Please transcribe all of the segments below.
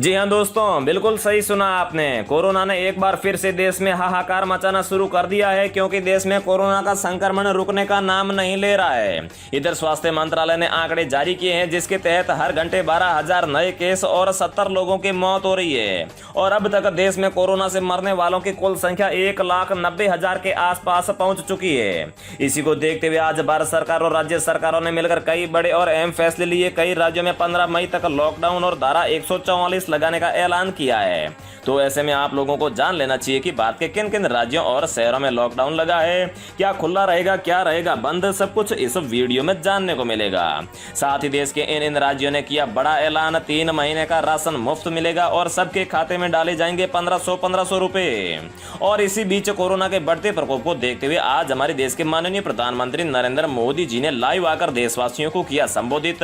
जी हाँ दोस्तों, बिल्कुल सही सुना आपने। कोरोना ने एक बार फिर से देश में हाहाकार मचाना शुरू कर दिया है, क्योंकि देश में कोरोना का संक्रमण रुकने का नाम नहीं ले रहा है। इधर स्वास्थ्य मंत्रालय ने आंकड़े जारी किए हैं, जिसके तहत हर घंटे 12,000 नए केस और 70 लोगों की मौत हो रही है। और अब तक देश में कोरोना से मरने वालों की कुल संख्या 1,90,000 के आसपास पहुंच चुकी है। इसी को देखते हुए आज भारत सरकार और राज्य सरकारों ने मिलकर कई बड़े और अहम फैसले लिए। कई राज्यों में 15 मई तक लॉकडाउन और धारा 144 लगाने का ऐलान किया है। तो ऐसे में आप लोगों को जान लेना चाहिए कि भारत के किन किन राज्यों और शहरों में लॉकडाउन लगा है, क्या खुला रहेगा, क्या रहेगा बंद, सब कुछ इस वीडियो में जानने को मिलेगा। साथ ही देश के इन इन राज्यों ने किया बड़ा ऐलान, 3 महीने का राशन मुफ्त मिलेगा और सबके खाते में डाले जाएंगे 1500 रुपए। और इसी बीच कोरोना के बढ़ते प्रकोप को देखते हुए आज हमारे देश के माननीय प्रधानमंत्री नरेंद्र मोदी जी ने लाइव आकर देशवासियों को किया संबोधित,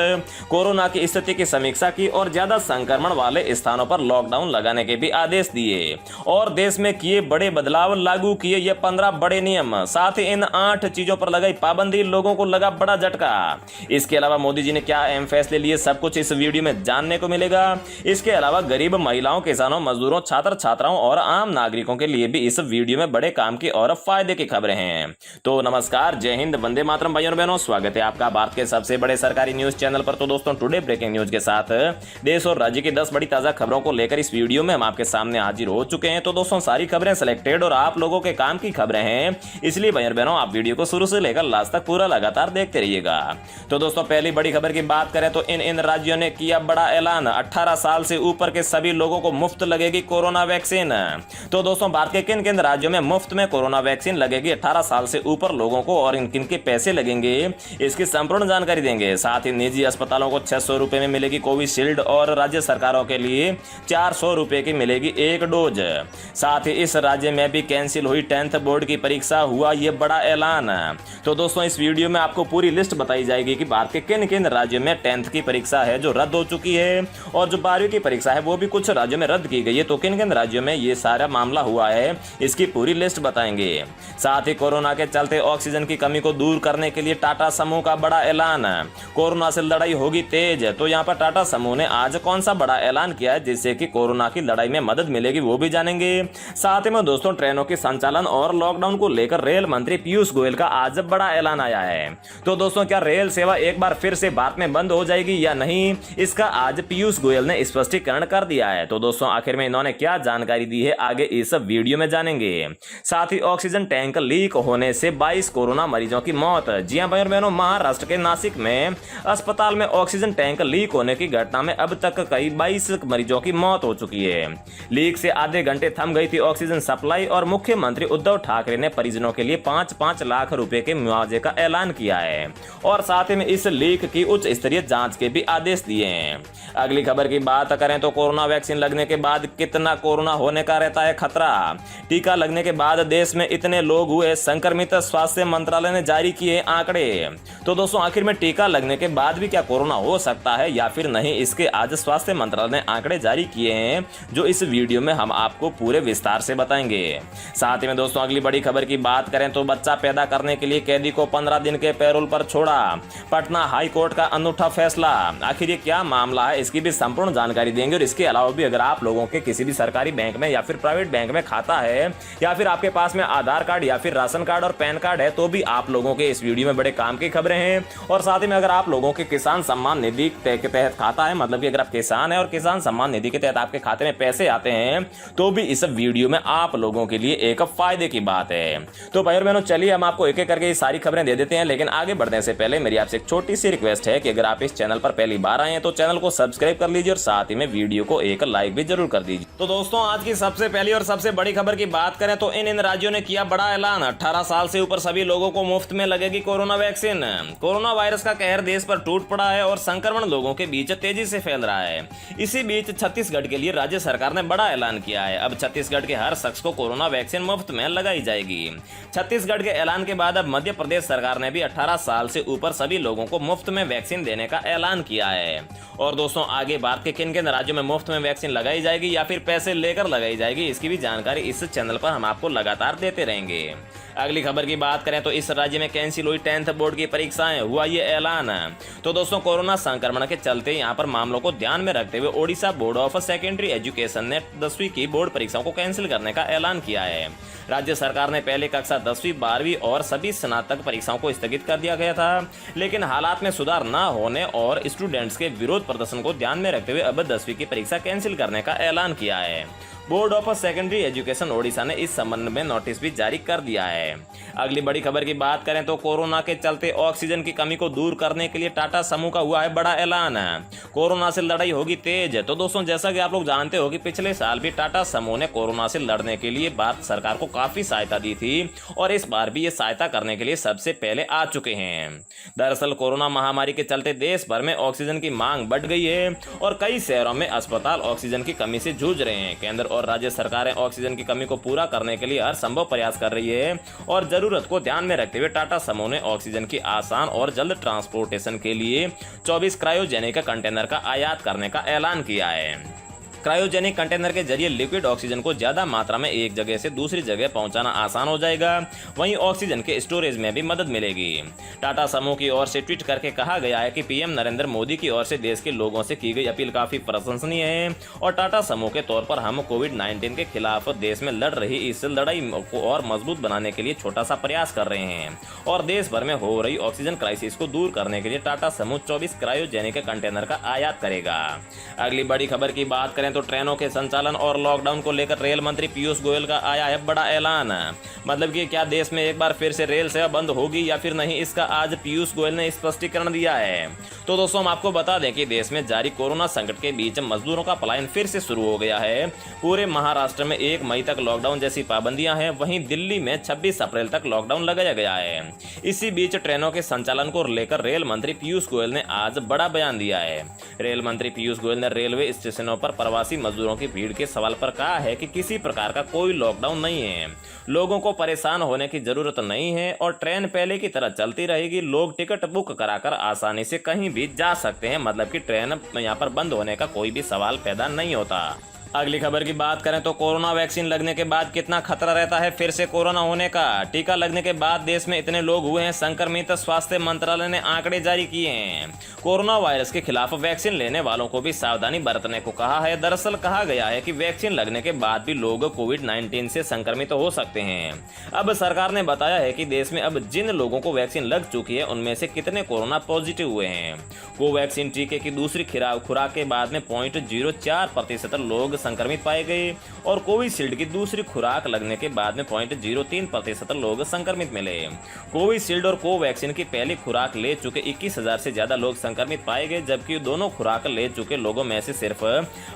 कोरोना की स्थिति की समीक्षा की और ज्यादा संक्रमण वाले स्थानों पर लॉकडाउन लगाने के भी आदेश दिए और देश में किए बड़े बदलाव, लागू किए ये 15 बड़े नियम। साथ ही इन 8 चीजों पर लगाई पाबंदी, लोगों को लगा बड़ा झटका। इसके अलावा मोदी जी ने क्या अहम फैसले लिए, सब कुछ इस वीडियो में जानने को मिलेगा। इसके अलावा गरीब महिलाओं, किसानों, मजदूरों, छात्र छात्राओं और आम नागरिकों के लिए भी इस वीडियो में बड़े काम की और फायदे की खबरें हैं। तो नमस्कार, जय हिंद, वंदे मातरम भाइयों और बहनों, स्वागत है आपका भारत के सबसे बड़े सरकारी न्यूज चैनल पर। तो दोस्तों, टुडे ब्रेकिंग न्यूज के साथ देश और राज्य की 10 बड़ी ताजा खबरों को लेकर इस वीडियो में हम आपके सामने हाजिर हो चुके हैं। तो दोस्तों, सारी खबरें सिलेक्टेड और आप लोगों के काम की खबरें हैं, इसलिए भाइयों बहनों आप वीडियो को शुरू से लेकर लास्ट तक पूरा लगातार देखते रहिएगा। तो दोस्तों, पहली बड़ी खबर की बात करें तो इन राज्यों ने किया बड़ा ऐलान, 18 साल से ऊपर के सभी लोगों को मुफ्त लगेगी कोरोना वैक्सीन। तो दोस्तों, भारत के किन किन राज्यों में मुफ्त में कोरोना वैक्सीन लगेगी 18 साल से ऊपर लोगों को और किन के पैसे लगेंगे, इसकी संपूर्ण जानकारी देंगे। साथ ही निजी अस्पतालों को 600 रुपए में मिलेगी कोविशील्ड और राज्य सरकारों के लिए 400 रुपए की मिलेगी एक डोज। साथ ही इस राज्य में भी कैंसिल हुई 10th बोर्ड की परीक्षा, हुआ ये बड़ा ऐलान। तो दोस्तों, इस वीडियो में आपको पूरी लिस्ट बताई जाएगी कि भारत के किन किन राज्यों में 10th की परीक्षा है जो रद्द हो चुकी है और जो 12वीं की परीक्षा है वो भी कुछ राज्यों में रद्द की गई है। तो किन किन राज्यों में ये सारा मामला हुआ है, इसकी पूरी लिस्ट बताएंगे। साथ ही कोरोना के चलते ऑक्सीजन की कमी को दूर करने के लिए टाटा समूह का बड़ा ऐलान, कोरोना से लड़ाई होगी तेज। तो यहाँ पर टाटा समूह ने आज कौन सा बड़ा ऐलान किया है जिससे कि कोरोना की लड़ाई में मदद मिलेगी, वो भी जानेंगे। साथ ही में दोस्तों, ट्रेनों के संचालन और लॉकडाउन को लेकर रेल मंत्री पीयूष गोयल का आज बड़ा ऐलान आया है। तो दोस्तों, क्या रेल सेवा एक बार फिर से भारत में बंद हो जाएगी या नहीं, इसका आज पीयूष गोयल ने स्पष्टीकरण कर दिया है। तो दोस्तों, आखिर में इन्होंने क्या जानकारी दी है, आगे इस वीडियो में जानेंगे। साथ ही ऑक्सीजन टैंक लीक होने से 22 कोरोना मरीजों की मौत। जी हां भाइयों बहनों, महाराष्ट्र के नासिक में अस्पताल में ऑक्सीजन टैंक लीक होने की घटना में अब तक कई 22 मरीजों की मौत हो चुकी है। लीक से आधे घंटे थम गई थी ऑक्सीजन सप्लाई और मुख्यमंत्री उद्धव ठाकरे ने परिजनों के लिए 5-5 लाख रुपए के मुआवजे का ऐलान किया है और साथ ही में इस लीक की उच्च स्तरीय जांच के भी आदेश दिए हैं। अगली खबर की बात करें तो कोरोना वैक्सीन लगने के बाद कितना कोरोना होने का रहता है खतरा। टीका लगने के बाद देश में इतने लोग हुए संक्रमित, स्वास्थ्य मंत्रालय ने जारी किए आंकड़े। तो दोस्तों, आखिर में टीका लगने के बाद भी क्या कोरोना हो सकता है या फिर नहीं, इसके आज स्वास्थ्य मंत्रालय ने आंकड़े जारी किए हैं जो इस वीडियो में हम आपको पूरे विस्तार से बताएंगे। साथ ही में दोस्तों, अगली बड़ी खबर की बात करें तो बच्चा पैदा करने के लिए कैदी को 15 दिन के पैरोल पर छोड़ा, पटना हाई कोर्ट का अनूठा फैसला। आखिर ये क्या मामला है, इसकी भी संपूर्ण जानकारी देंगे। और इसके अलावा भी अगर आप लोगों के किसी भी सरकारी बैंक में या फिर प्राइवेट बैंक में खाता है या फिर आपके पास में आधार कार्ड या फिर राशन कार्ड और पैन कार्ड है, तो भी आप लोगों के इस वीडियो में बड़े काम की खबरें हैं। और साथ ही में अगर आप लोगों के किसान सम्मान निधि के तहत खाता है, मतलब कि अगर आप किसान है और किसान सम्मान निधि के तहत आपके खाते में पैसे आते हैं, तो भी इस वीडियो में आप लोगों के लिए एक फायदे की बात है। तो भाइयों बहनों, चलिए हम आपको एक एक करके ये सारी खबरें दे देते हैं। लेकिन आगे बढ़ने से पहले मेरी आपसे एक छोटी सी रिक्वेस्ट है कि अगर आप इस चैनल पर पहली बार आए हैं तो चैनल को सब्सक्राइब कर लीजिए और साथ ही में वीडियो को एक लाइक भी जरूर कर दीजिए। तो दोस्तों, आज की सबसे पहली और सबसे बड़ी खबर की बात करें तो इन राज्यों ने किया बड़ा ऐलान, 18 साल से ऊपर सभी लोगों को मुफ्त में लगेगी कोरोना वैक्सीन। कोरोना वायरस का कहर देश पर टूट पड़ा है और संक्रमण लोगों के बीच तेजी से फैल रहा है। इसी बीच छत्तीसगढ़ के लिए राज्य सरकार ने बड़ा ऐलान किया है। अब छत्तीसगढ़ के हर शख्स को कोरोना वैक्सीन मुफ्त में लगाई जाएगी। छत्तीसगढ़ के ऐलान के बाद अब मध्य प्रदेश सरकार ने भी 18 साल से ऊपर सभी लोगों को मुफ्त में वैक्सीन देने का ऐलान किया है। और दोस्तों, आगे भारत के किन किन राज्यों में मुफ्त में वैक्सीन लगाई जाएगी या फिर पैसे लेकर लगाई जाएगी, इसकी भी जानकारी इस चैनल पर हम आपको लगातार देते रहेंगे। अगली खबर की बात करें तो इस राज्य में कैंसिल हुई 10th बोर्ड की परीक्षाएं, हुआ ये ऐलान। तो दोस्तों, कोरोना संक्रमण के चलते यहां पर मामलों को ध्यान में रखते हुए Odisha board of secondary education ने 10वीं की बोर्ड परीक्षाओं को कैंसिल करने का ऐलान किया है। राज्य सरकार ने पहले कक्षा 10वीं 12वीं और सभी स्नातक परीक्षाओं को स्थगित कर दिया गया था, लेकिन हालात में सुधार न होने और स्टूडेंट्स के विरोध प्रदर्शन को ध्यान में रखते हुए अब 10वीं की परीक्षा कैंसिल करने का ऐलान किया है। Board of secondary education Odisha ने इस संबंध में नोटिस भी जारी कर दिया है। अगली बड़ी खबर की बात करें तो कोरोना के चलते ऑक्सीजन की कमी को दूर करने के लिए टाटा समूह का हुआ है बड़ा ऐलान। कोरोना से लड़ाई होगी तेज। तो दोस्तों, जैसा कि आप लोग जानते हो कि पिछले साल भी टाटा समूह ने कोरोना से लड़ने के लिए भारत सरकार को काफी सहायता दी थी और इस बार भी ये सहायता करने के लिए सबसे पहले आ चुके हैं। दरअसल कोरोना महामारी के चलते देश भर में ऑक्सीजन की मांग बढ़ गई है और कई शहरों में अस्पताल ऑक्सीजन की कमी से जूझ रहे हैं। केंद्र और राज्य सरकारें ऑक्सीजन की कमी को पूरा करने के लिए हर संभव प्रयास कर रही है और जरूरत को ध्यान में रखते हुए टाटा समूह ने ऑक्सीजन की आसान और जल्द ट्रांसपोर्टेशन के लिए 24 क्रायोजेनिक कंटेनर का आयात करने का ऐलान किया है। क्रायोजेनिक कंटेनर के जरिए लिक्विड ऑक्सीजन को ज्यादा मात्रा में एक जगह से दूसरी जगह पहुंचाना आसान हो जाएगा, वहीं ऑक्सीजन के स्टोरेज में भी मदद मिलेगी। टाटा समूह की ओर से ट्वीट करके कहा गया है कि पीएम नरेंद्र मोदी की ओर से देश के लोगों से की गई अपील काफी प्रशंसनीय है और टाटा समूह के तौर पर हम कोविड-19 के खिलाफ देश में लड़ रही इस लड़ाई को और मजबूत बनाने के लिए छोटा सा प्रयास कर रहे हैं और देश भर में हो रही ऑक्सीजन क्राइसिस को दूर करने के लिए टाटा समूह 24 क्रायोजेनिक कंटेनर का आयात करेगा। अगली बड़ी खबर की बात करें तो ट्रेनों के संचालन और लॉकडाउन को लेकर रेल मंत्री पीयूष गोयल का आया है बड़ा ऐलान। मतलब कि क्या देश में एक बार फिर से रेल सेवा बंद होगी या फिर नहीं, इसका आज पीयूष गोयल ने स्पष्टीकरण दिया है। तो दोस्तों, हम आपको बता दें कि देश में जारी कोरोना संकट के बीच मजदूरों का पलायन फिर से शुरू हो गया है। पूरे महाराष्ट्र में 1 मई तक लॉकडाउन जैसी पाबंदियां हैं, वहीं दिल्ली में 26 अप्रैल तक लॉकडाउन लगाया गया है। इसी बीच ट्रेनों के संचालन को लेकर रेल मंत्री पीयूष गोयल ने आज बड़ा बयान दिया है। रेल मंत्री पीयूष गोयल ने रेलवे स्टेशनों पर प्रवासी मजदूरों की भीड़ के सवाल पर कहा है कि किसी प्रकार का कोई लॉकडाउन नहीं है, लोगों को परेशान होने की जरूरत नहीं है और ट्रेन पहले की तरह चलती रहेगी। लोग टिकट बुक कराकर आसानी से कहीं भी जा सकते हैं, मतलब कि ट्रेन यहाँ पर बंद होने का कोई भी सवाल पैदा नहीं होता। अगली खबर की बात करें तो कोरोना वैक्सीन लगने के बाद कितना खतरा रहता है फिर से कोरोना होने का। टीका लगने के बाद देश में इतने लोग हुए हैं संक्रमित, स्वास्थ्य मंत्रालय ने आंकड़े जारी किए हैं। कोरोना वायरस के खिलाफ वैक्सीन लेने वालों को भी सावधानी बरतने को कहा है। दरअसल कहा गया है कि वैक्सीन लगने के बाद भी लोग कोविड-19 से संक्रमित हो सकते हैं। अब सरकार ने बताया है कि देश में अब जिन लोगों को वैक्सीन लग चुकी है उनमें से कितने कोरोना पॉजिटिव हुए हैं। कोवैक्सीन टीके की दूसरी खुराक के बाद में 0.04% लोग संक्रमित पाए गए और कोविशील्ड की दूसरी खुराक लगने के बाद में 0.03% लोग संक्रमित मिले। कोविशील्ड और कोवैक्सीन की पहली खुराक ले चुके 21,000 से ज्यादा लोग संक्रमित पाए गए, जबकि दोनों खुराक ले चुके लोगों में से सिर्फ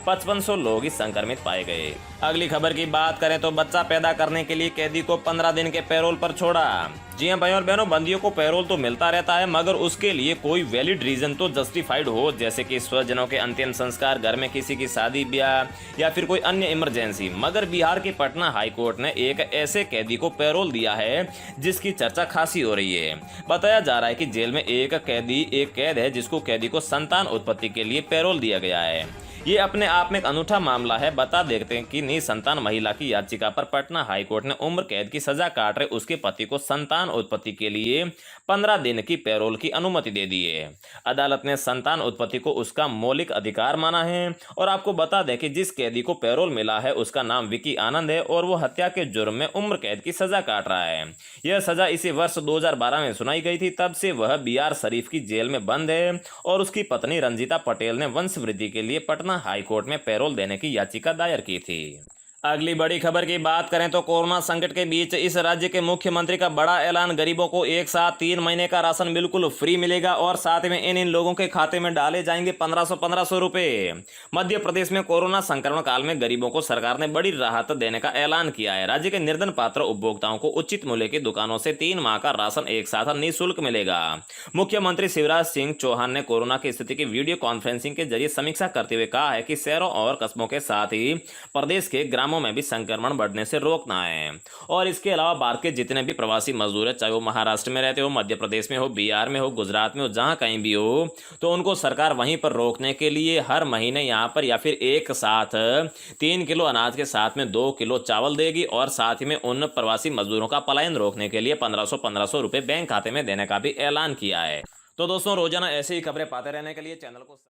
5500 लोग ही संक्रमित पाए गए। अगली खबर की बात करें तो बच्चा पैदा करने के लिए कैदी को 15 दिन के पैरोल पर छोड़ा। जी हां भाइयों और बहनों, बंदियों को पैरोल तो मिलता रहता है, मगर उसके लिए कोई वैलिड रीजन तो जस्टिफाइड हो, जैसे कि स्वजनों के अंतिम संस्कार, घर में किसी की शादी ब्याह या फिर कोई अन्य इमरजेंसी। मगर बिहार की पटना हाई कोर्ट ने एक ऐसे कैदी को पैरोल दिया है जिसकी चर्चा खासी हो रही है। बताया जा रहा है कि जेल में एक कैद है जिसको कैदी को संतान उत्पत्ति के लिए पैरोल दिया गया है। ये अपने आप में एक अनूठा मामला है। बता देते हैं कि निसंतान महिला की याचिका पर पटना हाईकोर्ट ने उम्र कैद की सजा काट रहे उसके पति को संतान उत्पत्ति के लिए 15 दिन की पैरोल की अनुमति दे दी है। अदालत ने संतान उत्पत्ति को उसका मौलिक अधिकार माना है। और आपको बता दें कि जिस कैदी को पैरोल मिला है उसका नाम विकी आनंद है और वो हत्या के जुर्म में उम्र कैद की सजा काट रहा है। यह सजा इसी वर्ष 2012 में सुनाई गई थी। तब से वह बिहार शरीफ की जेल में बंद है और उसकी पत्नी रंजीता पटेल ने वंशवृद्धि के लिए पटना हाईकोर्ट में पैरोल देने की याचिका दायर की थी। अगली बड़ी खबर की बात करें तो कोरोना संकट के बीच इस राज्य के मुख्यमंत्री का बड़ा ऐलान। गरीबों को एक साथ 3 महीने का राशन बिल्कुल फ्री मिलेगा और साथ में इन लोगों के खाते में डाले जाएंगे 1500 रुपए। मध्य प्रदेश में कोरोना संक्रमण काल में गरीबों को सरकार ने बड़ी राहत देने का ऐलान किया है। राज्य के निर्धन पात्र उपभोक्ताओं को उचित मूल्य की दुकानों से 3 माह का राशन एक साथ निःशुल्क मिलेगा। मुख्यमंत्री शिवराज सिंह चौहान ने कोरोना की स्थिति की वीडियो कॉन्फ्रेंसिंग के जरिए समीक्षा करते हुए कहा है कि शहरों और कस्बों के साथ ही प्रदेश के ग्रामीण कामों में भी संक्रमण बढ़ने से रोकना है। और इसके अलावा भारत के जितने भी प्रवासी मजदूर हैं, चाहे वो महाराष्ट्र में रहते हो, मध्य प्रदेश में हो, बिहार में हो, गुजरात में हो, जहाँ कहीं भी हो, तो उनको सरकार वहीं पर रोकने के लिए हर महीने यहाँ पर या फिर एक साथ 3 किलो अनाज के साथ में 2 किलो चावल देगी और साथ ही में उन प्रवासी मजदूरों का पलायन रोकने के लिए 1500 रुपए बैंक खाते में देने का भी ऐलान किया है। तो दोस्तों, रोजाना ऐसी ही खबरें पाते रहने के लिए चैनल को